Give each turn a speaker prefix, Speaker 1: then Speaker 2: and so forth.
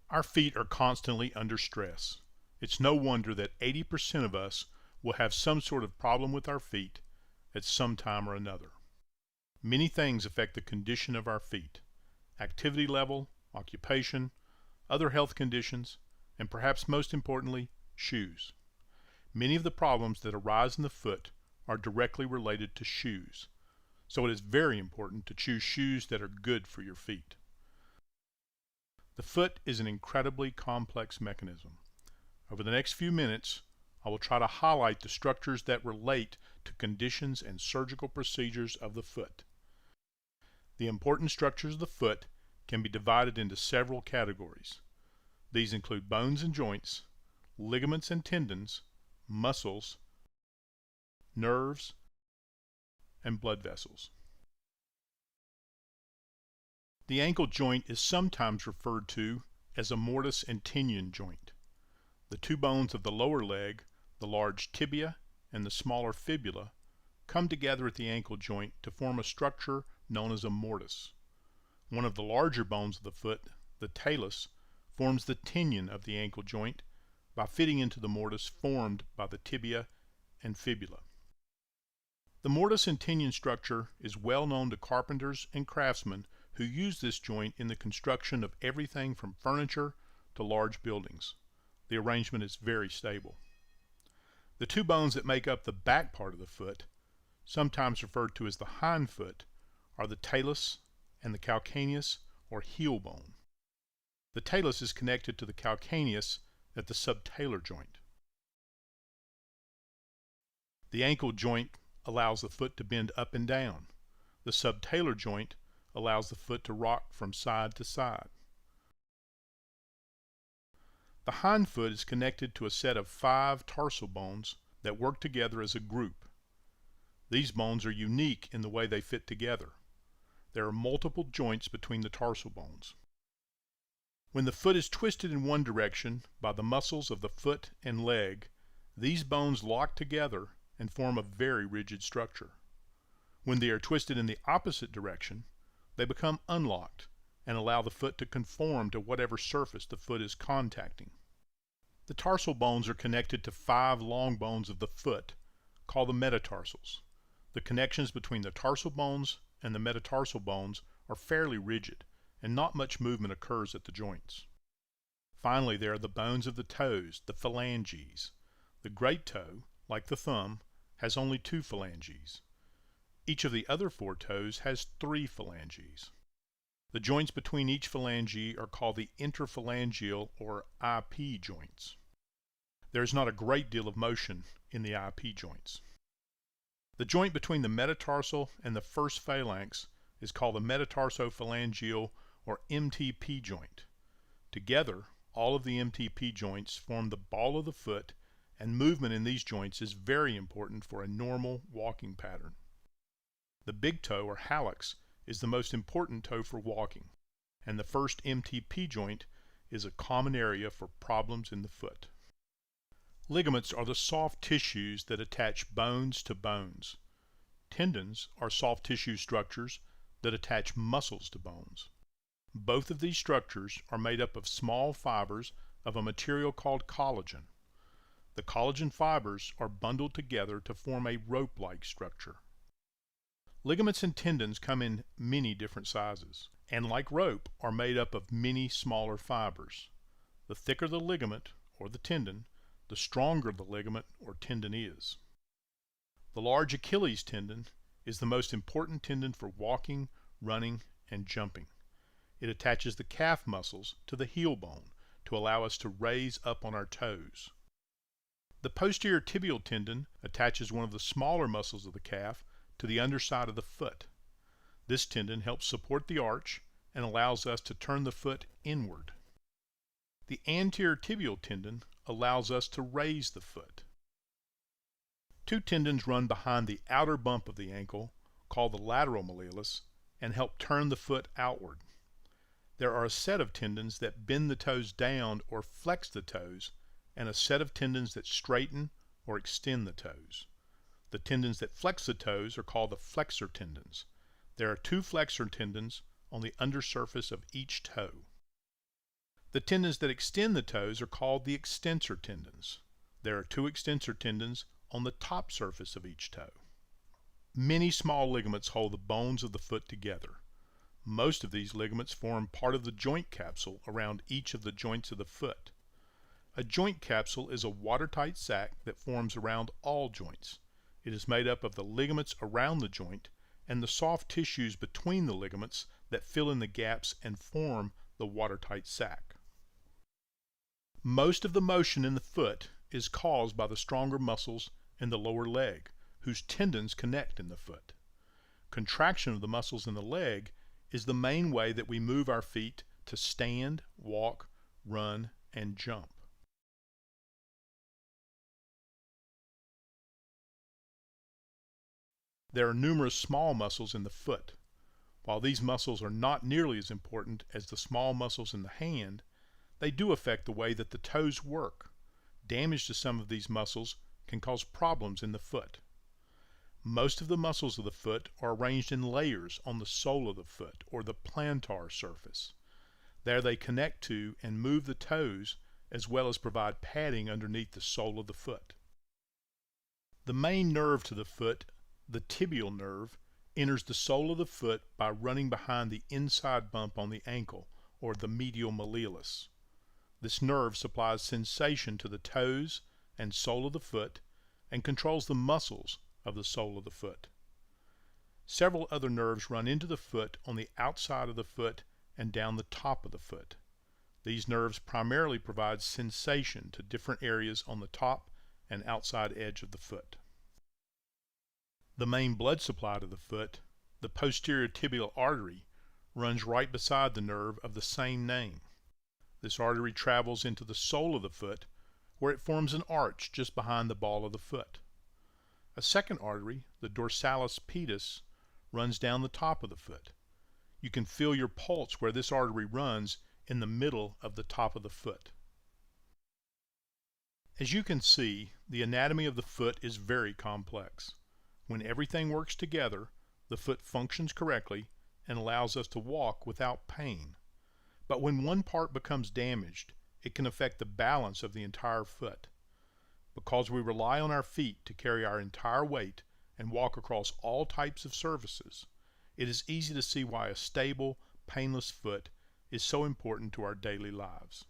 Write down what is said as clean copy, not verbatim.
Speaker 1: Our feet are constantly under stress. It's no wonder that 80% of us will have some sort of problem with our feet at some time or another. Many things affect the condition of our feet: activity level, occupation, other health conditions, and perhaps most importantly, shoes. Many of the problems that arise in the foot are directly related to shoes, so it is very important to choose shoes that are good for your feet. The foot is an incredibly complex mechanism. Over the next few minutes, I will try to highlight the structures that relate to conditions and surgical procedures of the foot. The important structures of the foot can be divided into several categories. These include bones and joints, ligaments and tendons, muscles, nerves, and blood vessels. The ankle joint is sometimes referred to as a mortise and tendon joint. The two bones of the lower leg, the large tibia and the smaller fibula, come together at the ankle joint to form a structure known as a mortise. One of the larger bones of the foot, the talus, forms the tendon of the ankle joint by fitting into the mortise formed by the tibia and fibula. The mortise and tendon structure is well known to carpenters and craftsmen who use this joint in the construction of everything from furniture to large buildings. The arrangement is very stable. The two bones that make up the back part of the foot, sometimes referred to as the hind foot, are the talus and the calcaneus or heel bone. The talus is connected to the calcaneus at the subtalar joint. The ankle joint allows the foot to bend up and down. The subtalar joint allows the foot to rock from side to side. The hind foot is connected to a set of 5 tarsal bones that work together as a group. These bones are unique in the way they fit together. There are multiple joints between the tarsal bones. When the foot is twisted in one direction by the muscles of the foot and leg, these bones lock together and form a very rigid structure. When they are twisted in the opposite direction, they become unlocked and allow the foot to conform to whatever surface the foot is contacting. The tarsal bones are connected to 5 long bones of the foot, called the metatarsals. The connections between the tarsal bones and the metatarsal bones are fairly rigid, and not much movement occurs at the joints. Finally, there are the bones of the toes, the phalanges. The great toe, like the thumb, has only 2 phalanges. Each of the other 4 toes has 3 phalanges. The joints between each phalange are called the interphalangeal or IP joints. There is not a great deal of motion in the IP joints. The joint between the metatarsal and the first phalanx is called the metatarsophalangeal or MTP joint. Together, all of the MTP joints form the ball of the foot, and movement in these joints is very important for a normal walking pattern. The big toe or hallux is the most important toe for walking, and the first MTP joint is a common area for problems in the foot. Ligaments are the soft tissues that attach bones to bones. Tendons are soft tissue structures that attach muscles to bones. Both of these structures are made up of small fibers of a material called collagen. The collagen fibers are bundled together to form a rope-like structure. Ligaments and tendons come in many different sizes, and like rope, are made up of many smaller fibers. The thicker the ligament, or the tendon, the stronger the ligament or tendon is. The large Achilles tendon is the most important tendon for walking, running, and jumping. It attaches the calf muscles to the heel bone to allow us to raise up on our toes. The posterior tibial tendon attaches one of the smaller muscles of the calf to the underside of the foot. This tendon helps support the arch and allows us to turn the foot inward. The anterior tibial tendon allows us to raise the foot. 2 tendons run behind the outer bump of the ankle, called the lateral malleolus, and help turn the foot outward. There are a set of tendons that bend the toes down or flex the toes, and a set of tendons that straighten or extend the toes. The tendons that flex the toes are called the flexor tendons. There are 2 flexor tendons on the undersurface of each toe. The tendons that extend the toes are called the extensor tendons. There are two extensor tendons on the top surface of each toe. Many small ligaments hold the bones of the foot together. Most of these ligaments form part of the joint capsule around each of the joints of the foot. A joint capsule is a watertight sac that forms around all joints. It is made up of the ligaments around the joint and the soft tissues between the ligaments that fill in the gaps and form the watertight sac. Most of the motion in the foot is caused by the stronger muscles in the lower leg, whose tendons connect in the foot. Contraction of the muscles in the leg is the main way that we move our feet to stand, walk, run, and jump. There are numerous small muscles in the foot. While these muscles are not nearly as important as the small muscles in the hand, they do affect the way that the toes work. Damage to some of these muscles can cause problems in the foot. Most of the muscles of the foot are arranged in layers on the sole of the foot, or the plantar surface. There they connect to and move the toes, as well as provide padding underneath the sole of the foot. The main nerve to the foot, the tibial nerve, enters the sole of the foot by running behind the inside bump on the ankle, or the medial malleolus. This nerve supplies sensation to the toes and sole of the foot and controls the muscles of the sole of the foot. Several other nerves run into the foot on the outside of the foot and down the top of the foot. These nerves primarily provide sensation to different areas on the top and outside edge of the foot. The main blood supply to the foot, the posterior tibial artery, runs right beside the nerve of the same name. This artery travels into the sole of the foot, where it forms an arch just behind the ball of the foot. A second artery, the dorsalis pedis, runs down the top of the foot. You can feel your pulse where this artery runs in the middle of the top of the foot. As you can see, the anatomy of the foot is very complex. When everything works together, the foot functions correctly and allows us to walk without pain. But when one part becomes damaged, it can affect the balance of the entire foot. Because we rely on our feet to carry our entire weight and walk across all types of surfaces, it is easy to see why a stable, painless foot is so important to our daily lives.